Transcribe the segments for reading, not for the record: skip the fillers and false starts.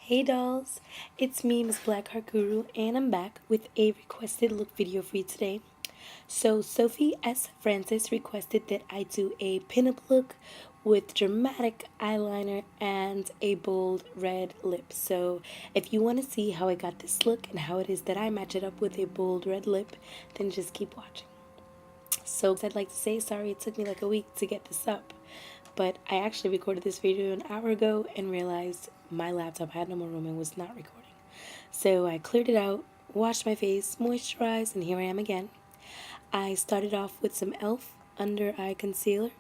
Hey dolls, it's me, MissBlackHeartGuru, and I'm back with a requested look video for you today. So SophieSFrancis requested that I do a pinup look with dramatic eyeliner and a bold red lip. So if you want to see how I got this look and how it is that I match it up with a bold red lip, then just keep watching. So I'd like to say sorry it took me like a week to get this up, but I actually recorded this video an hour ago and realized my laptop had no more room and was not recording. So I cleared it out, washed my face, moisturized, and here I am again. I started off with some e.l.f. under eye concealer.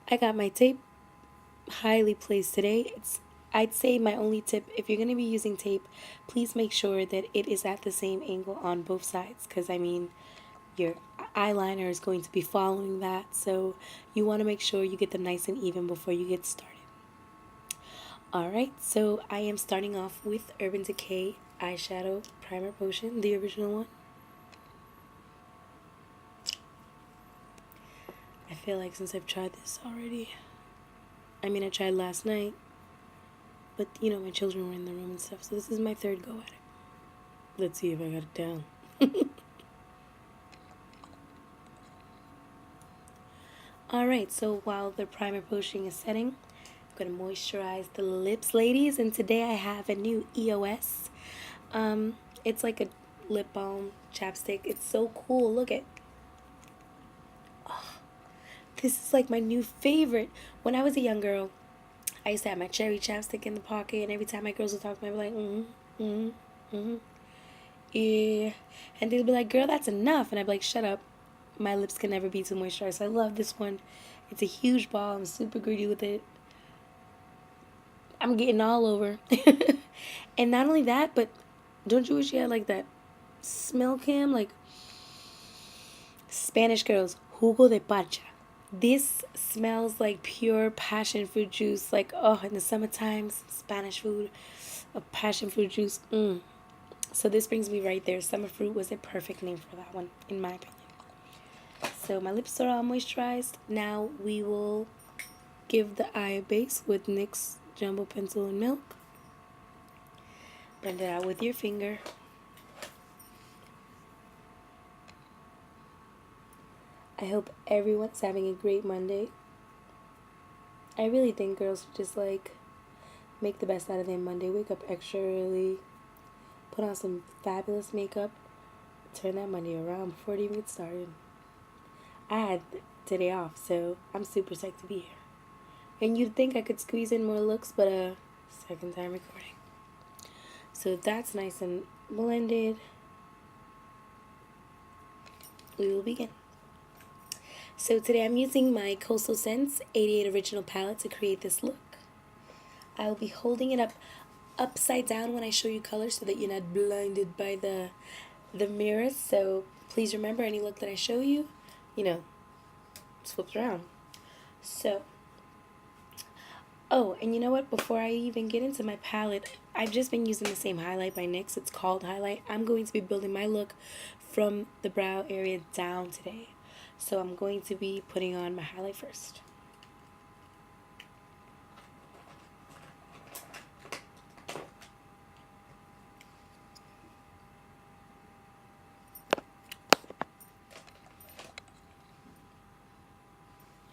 I got my tape highly placed today. I'd say my only tip, if you're going to be using tape, please make sure that it is at the same angle on both sides, because I mean, your eyeliner is going to be following that, so you want to make sure you get them nice and even before you get started. Alright, so I am starting off with Urban Decay eyeshadow primer potion, the original one. I feel like since I've tried this already, I mean I tried last night, but you know my children were in the room and stuff, so this is my third go at it. Let's see if I got it down. Alright, so while the primer potion is setting, I'm going to moisturize the lips, ladies. And today I have a new EOS. It's like a lip balm chapstick. It's so cool. Look at. Oh, this is like my new favorite. When I was a young girl, I used to have my cherry chapstick in the pocket, and every time my girls would talk to me, I'd be like, yeah. And they'd be like, girl, that's enough. And I'd be like, shut up. My lips can never be too moisturized. I love this one. It's a huge ball. I'm super greedy with it. I'm getting all over. And not only that, but don't you wish you had like that smell cam? Like Spanish girls, jugo de parcha. This smells like pure passion fruit juice. Like, oh, in the summertime, Spanish food, a passion fruit juice. So this brings me right there. Summer fruit was a perfect name for that one, in my opinion. So my lips are all moisturized. Now we will give the eye a base with NYX Jumbo Pencil and Milk. Blend it out with your finger. I hope everyone's having a great Monday. I really think girls should just like make the best out of their Monday. Wake up extra early, put on some fabulous makeup, turn that Monday around before it even gets started. I had today off, so I'm super psyched to be here. And you'd think I could squeeze in more looks, but second time recording. So if that's nice and blended, we will begin. So today I'm using my Coastal Scents 88 Original palette to create this look. I will be holding it up upside down when I show you colors so that you're not blinded by the mirrors. So please remember, any look that I show you, you know, just flips around. So, oh, and you know what? Before I even get into my palette, I've just been using the same highlight by NYX. It's called Highlight. I'm going to be building my look from the brow area down today. So I'm going to be putting on my highlight first.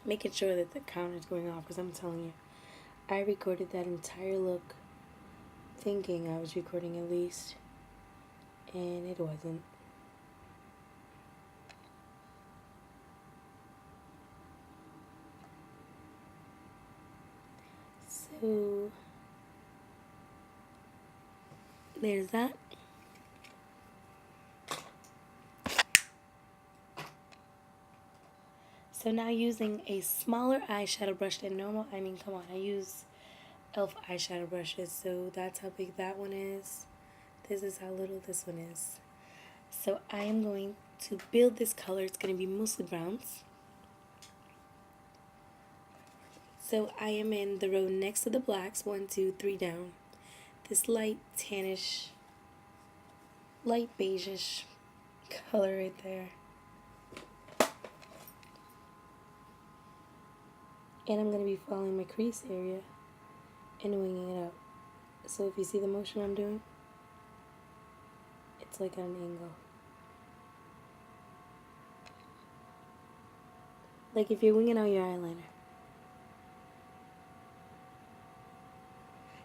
Making sure that the counter is going off, because I'm telling you, I recorded that entire look thinking I was recording at least, and it wasn't. So there's that. So now using a smaller eyeshadow brush than normal, I mean, come on, I use e.l.f. eyeshadow brushes, so that's how big that one is. This is how little this one is. So I am going to build this color. It's going to be mostly browns. So I am in the row next to the blacks, 1, 2, 3 down. This light tannish, light beigeish color right there. And I'm going to be following my crease area and winging it out. So if you see the motion I'm doing, it's like at an angle. Like if you're winging out your eyeliner.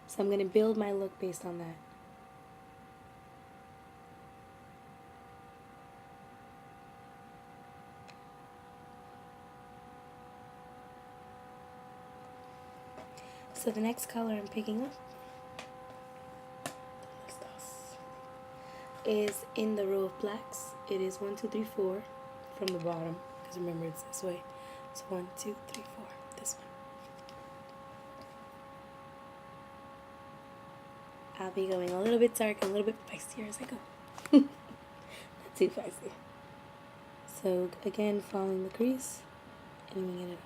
So I'm going to build my look based on that. So the next color I'm picking up is in the row of blacks. It is 1, 2, 3, 4 from the bottom, because remember it's this way. So 1, 2, 3, 4, this one. I'll be going a little bit dark and a little bit feistier as I go. Not too feisty. So again, following the crease and winging it up.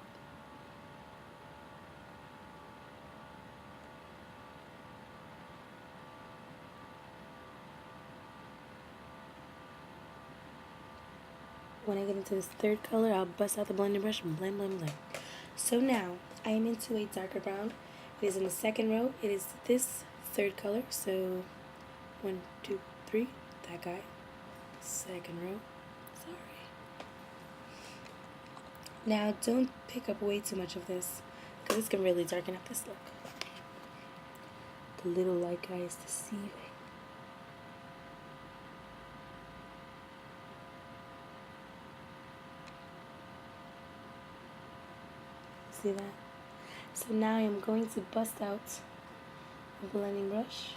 When I get into this third color, I'll bust out the blending brush and blend, blend, blend. So now, I am into a darker brown. It is in the second row. It is this third color. So, 1, 2, 3, that guy. Second row. Sorry. Now, don't pick up way too much of this, because this can really darken up this look. The little light guy is deceiving. See that? So now I'm going to bust out a blending brush.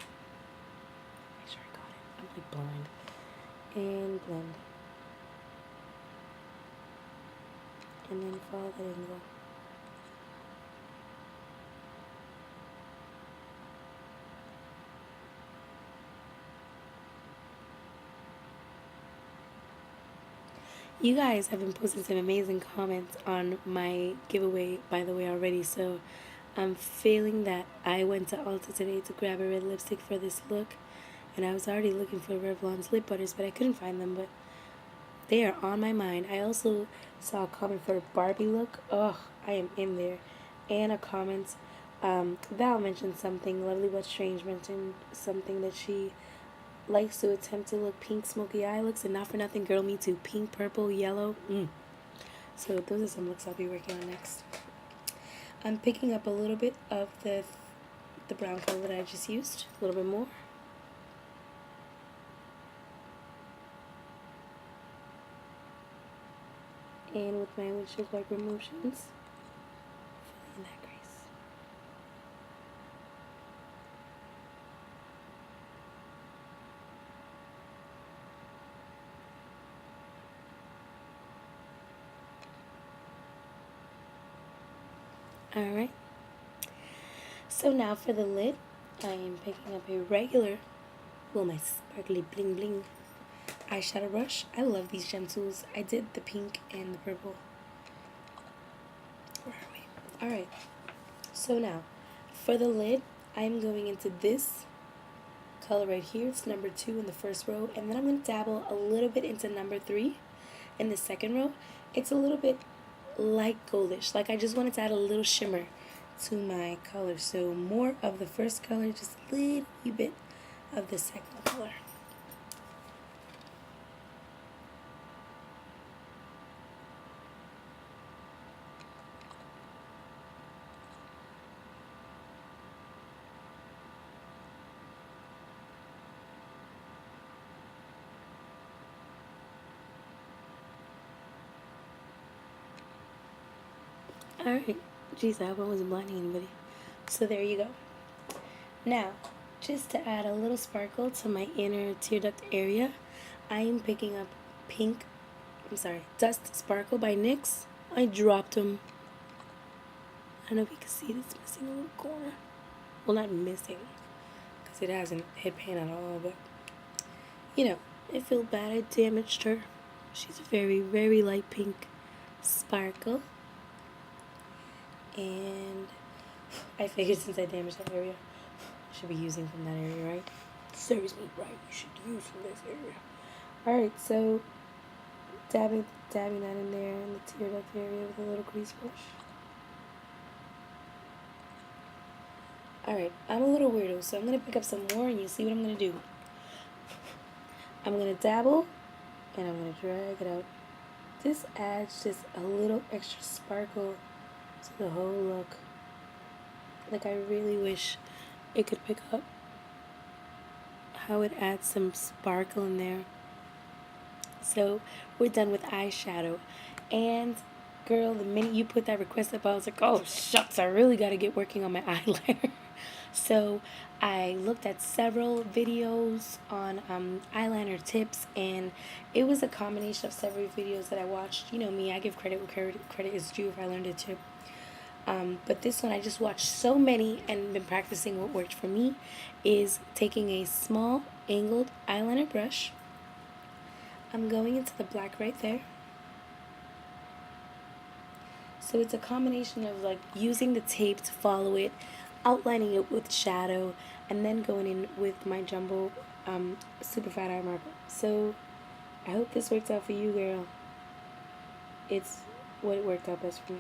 Make sure I got it. I'm like blind. And blend. And then follow that angle. You guys have been posting some amazing comments on my giveaway, by the way, already, so I'm feeling that I went to Ulta today to grab a red lipstick for this look, and I was already looking for Revlon's lip butters, but I couldn't find them, but they are on my mind. I also saw a comment for a Barbie look. Ugh, I am in there. And a comment, Val mentioned something, Lovely But Strange mentioned something that she likes to attempt to look pink smoky eye looks, and not for nothing, girl, me too. Pink, purple, yellow. So those are some looks I'll be working on next. I'm picking up a little bit of the brown color that I just used, a little bit more. And with my windshield wiper motions, filling that crease. Alright, so now for the lid, I am picking up a regular, well, my sparkly bling bling eyeshadow brush. I love these gem tools. I did the pink and the purple. Where are we? Alright, so now for the lid, I'm going into this color right here. It's number 2 in the first row, and then I'm going to dabble a little bit into number 3 in the second row. It's a little bit light goldish, like I just wanted to add a little shimmer to my color, so more of the first color, just a little bit of the second color. Alright, geez, I hope I wasn't blinding anybody. So there you go. Now, just to add a little sparkle to my inner tear duct area, I am picking up Dust Sparkle by NYX. I dropped them. I don't know if you can see it, it's missing a little corner. Well, not missing, because it hasn't hit pan at all, but, you know, I feel bad I damaged her. She's a very, very light pink sparkle. And I figured since I damaged that area, I should be using from that area, right? Serves me right, you should use from this area. Alright, so dabbing that in there in the tear duct area with a little crease brush. Alright, I'm a little weirdo, so I'm going to pick up some more and you see what I'm going to do. I'm going to dabble and I'm going to drag it out. This adds just a little extra sparkle to the whole look. Like, I really wish it could pick up how it adds some sparkle in there. So we're done with eyeshadow. And girl, the minute you put that request up, I was like, oh shucks, I really got to get working on my eyeliner. So I looked at several videos on eyeliner tips, and it was a combination of several videos that I watched. You know me, I give credit where credit is due if I learned a tip. But this one I just watched so many and been practicing. What worked for me is taking a small angled eyeliner brush. I'm going into the black right there. So it's a combination of like using the tape to follow it, outlining it with shadow, and then going in with my jumbo super fat eye marker. So I hope this works out for you, girl. It's what it worked out best for me.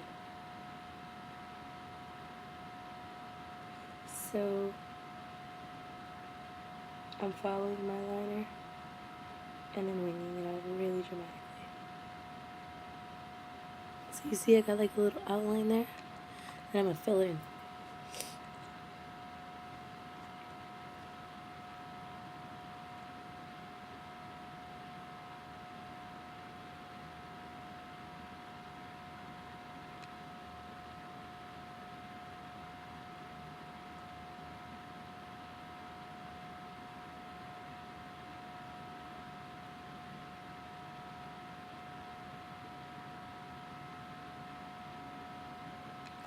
So I'm following my liner and then winging it out really dramatically. So you see I got like a little outline there, and I'm going to fill it in.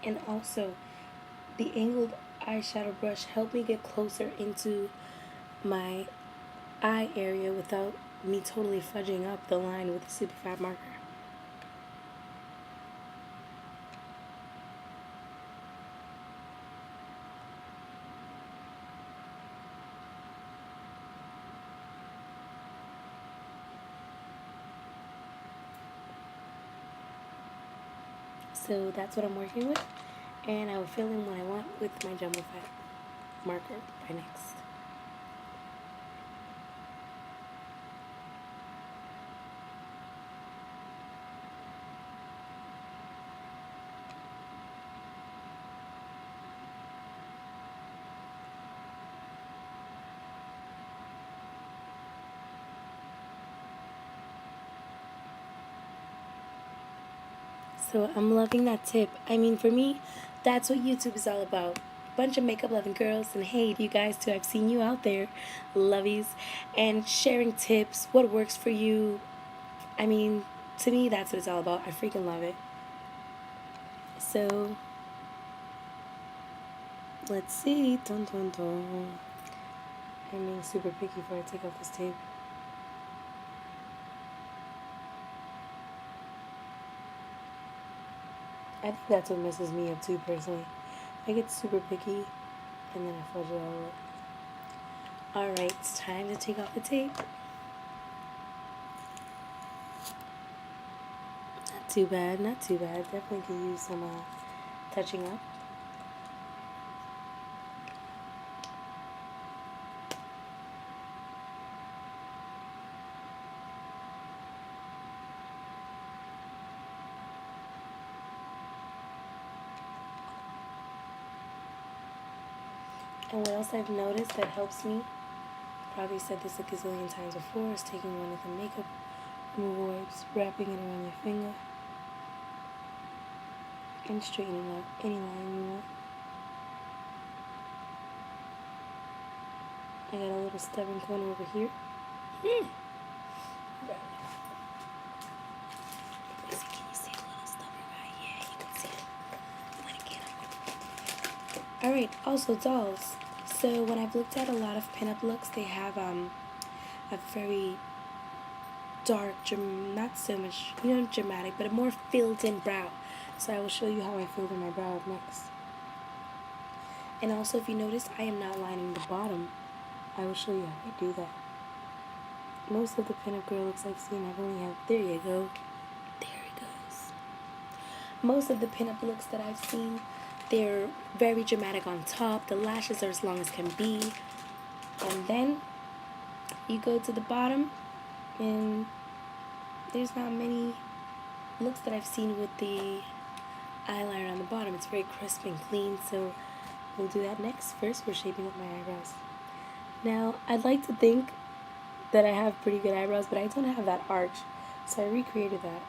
And also, the angled eyeshadow brush helped me get closer into my eye area without me totally fudging up the line with the super fat marker. So that's what I'm working with, and I will fill in what I want with my jumbo fat marker by next. So I'm loving that tip. I mean, for me, that's what YouTube is all about. Bunch of makeup loving girls, and hey, you guys too, I've seen you out there, lovies, and sharing tips, what works for you. I mean, to me, that's what it's all about. I freaking love it. So let's see. Dun, dun, dun. I'm being super picky before I take off this tape. I think that's what messes me up too, personally. I get super picky, and then I fudge it all up. Alright, it's time to take off the tape. Not too bad, not too bad. Definitely could use some touching up. And what else I've noticed that helps me, probably said this a gazillion times before, is taking one of the makeup removal wipes, wrapping it around your finger, and straightening out any line you want. I got a little stubborn corner over here. Can you see a little stubborn right? Yeah, you can see it. When it gets. Alright, also dolls. So when I've looked at a lot of pinup looks, they have a very dark, not so much, dramatic, but a more filled in brow. So I will show you how I filled in my brow up next. And also, if you notice, I am not lining the bottom. I will show you how I do that. Most of the pinup girl looks I've seen, I've only had, there you go. There it goes. Most of the pinup looks that I've seen, They're very dramatic on top. The lashes are as long as can be. And then you go to the bottom, and there's not many looks that I've seen with the eyeliner on the bottom. It's very crisp and clean, so we'll do that next. First, we're shaping up my eyebrows. Now, I'd like to think that I have pretty good eyebrows, but I don't have that arch, so I recreated that.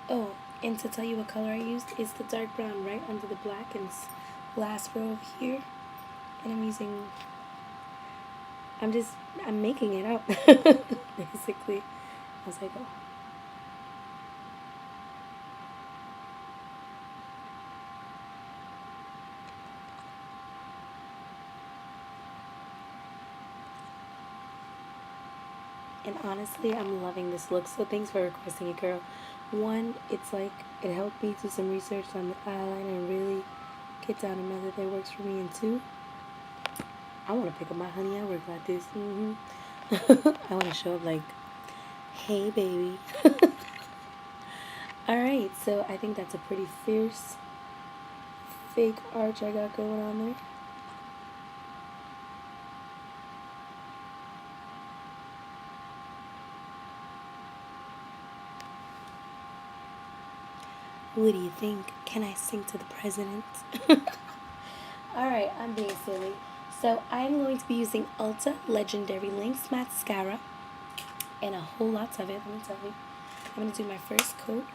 Oh, and to tell you what color I used, it's the dark brown right under the black and last row here. And I'm making it up, basically, as I go. And honestly, I'm loving this look, so thanks for requesting it, girl. One, it's like it helped me do some research on the eyeliner and really get down a method that works for me. And two, I want to pick up my honey at work like this. I want to show up like, hey, baby. Alright, so I think that's a pretty fierce fake arch I got going on there. What do you think? Can I sing to the president? Alright, I'm being silly. So I'm going to be using Ulta Legendary Lynx Mascara. And a whole lot of it, let me tell you. I'm going to do my first coat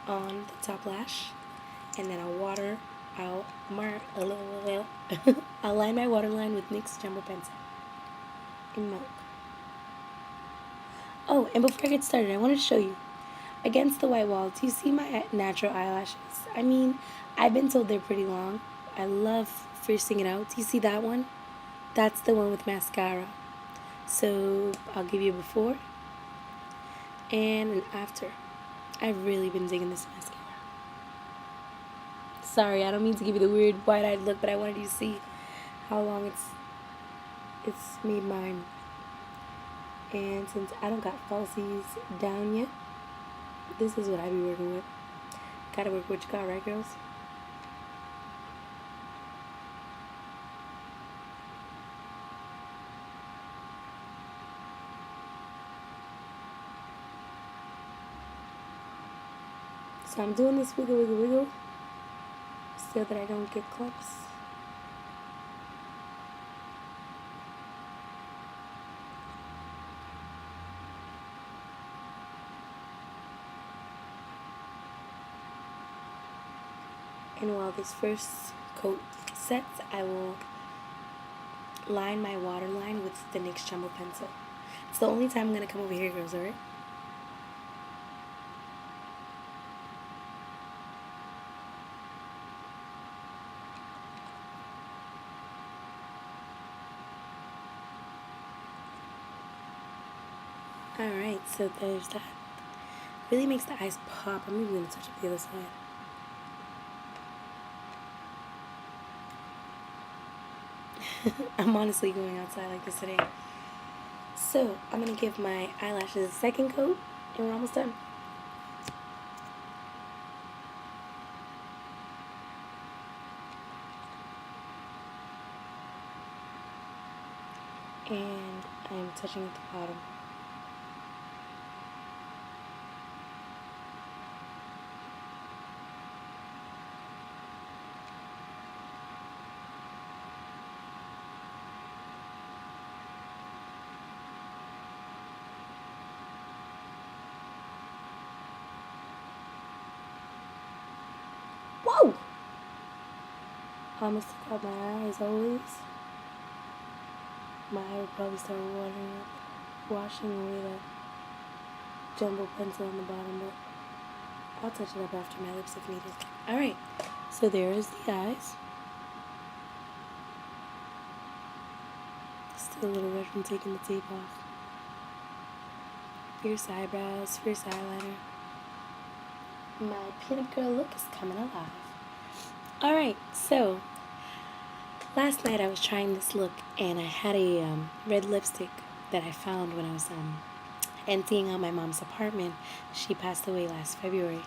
on the top lash. And then I'll line my waterline with NYX Jumbo Pencil in milk. Oh, and before I get started, I want to show you. Against the white wall, do you see my natural eyelashes? I mean, I've been told they're pretty long. I love fiercing it out. Do you see that one? That's the one with mascara. So I'll give you a before and an after. I've really been digging this mascara. Sorry, I don't mean to give you the weird wide-eyed look, but I wanted you to see how long it's made mine. And since I don't got falsies down yet, this is what I be working with. Gotta work what you got, right, girls? So I'm doing this wiggle, wiggle, wiggle, so that I don't get clumps. And while this first coat sets, I will line my waterline with the NYX Jumbo Pencil. It's the only time I'm going to come over here, girls, alright? Alright, so there's that. Really makes the eyes pop. I'm even going to touch up the other side. I'm honestly going outside like this today. So, I'm going to give my eyelashes a second coat, and we're almost done. And I'm touching at the bottom. Whoa! I almost took out my eye, as always. My eye will probably start watering up, washing away that jumbo pencil on the bottom, but I'll touch it up after my lips if needed. Alright, so there is the eyes. Still a little red from taking the tape off. Fierce eyebrows, fierce eyeliner. My pinup girl look is coming alive. Alright, so last night I was trying this look and I had a red lipstick that I found when I was emptying out my mom's apartment. She passed away last February.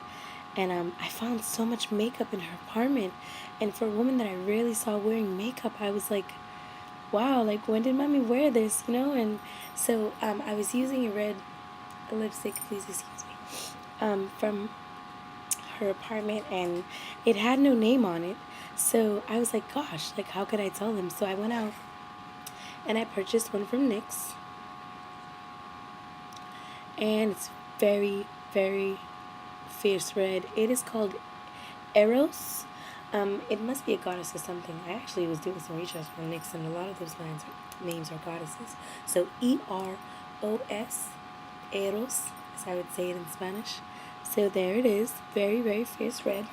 And I found so much makeup in her apartment. And for a woman that I rarely saw wearing makeup, I was like, wow, like when did mommy wear this, you know? And so I was using a red lipstick, please excuse me, from her apartment, and it had no name on it. So I was like, gosh, like how could I tell them? So I went out and I purchased one from NYX, and it's very, very fierce red. It is called Eros. It must be a goddess or something. I actually was doing some research on NYX, and a lot of those names are goddesses. So Eros, Eros, as I would say it in Spanish. So there it is, very, very fierce red.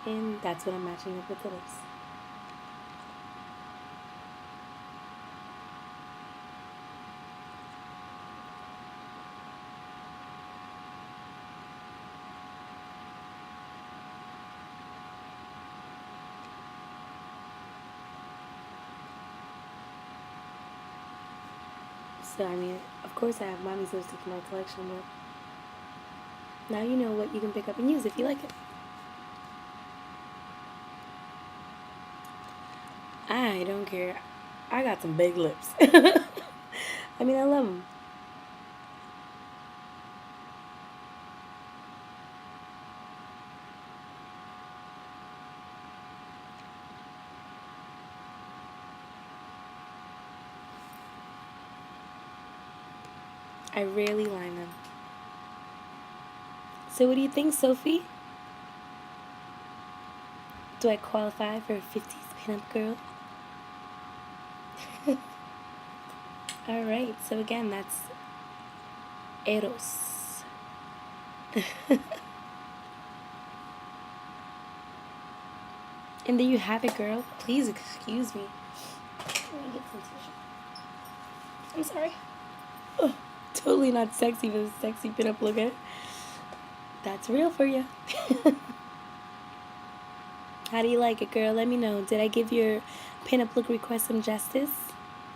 And that's what I'm matching up with the lips. So, I mean, of course I have mommy's lipstick in my collection, but now you know what you can pick up and use if you like it. I don't care. I got some big lips. I mean, I love them. I rarely line them. So what do you think, Sophie? Do I qualify for a 50s pinup girl? Alright, so again, that's Eros. And there you have it, girl. Please excuse me. Let me get some tissue. I'm sorry. Ugh, totally not sexy, but a sexy pinup look at. That's real for you. How do you like it, girl? Let me know. Did I give your pinup look request some justice?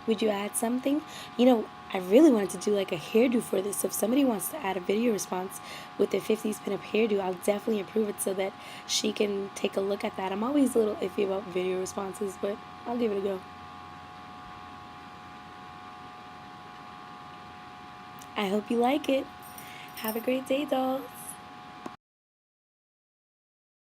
Would you add something? You know, I really wanted to do like a hairdo for this. So if somebody wants to add a video response with their 50s pinup hairdo, I'll definitely approve it so that she can take a look at that. I'm always a little iffy about video responses, but I'll give it a go. I hope you like it. Have a great day, dolls.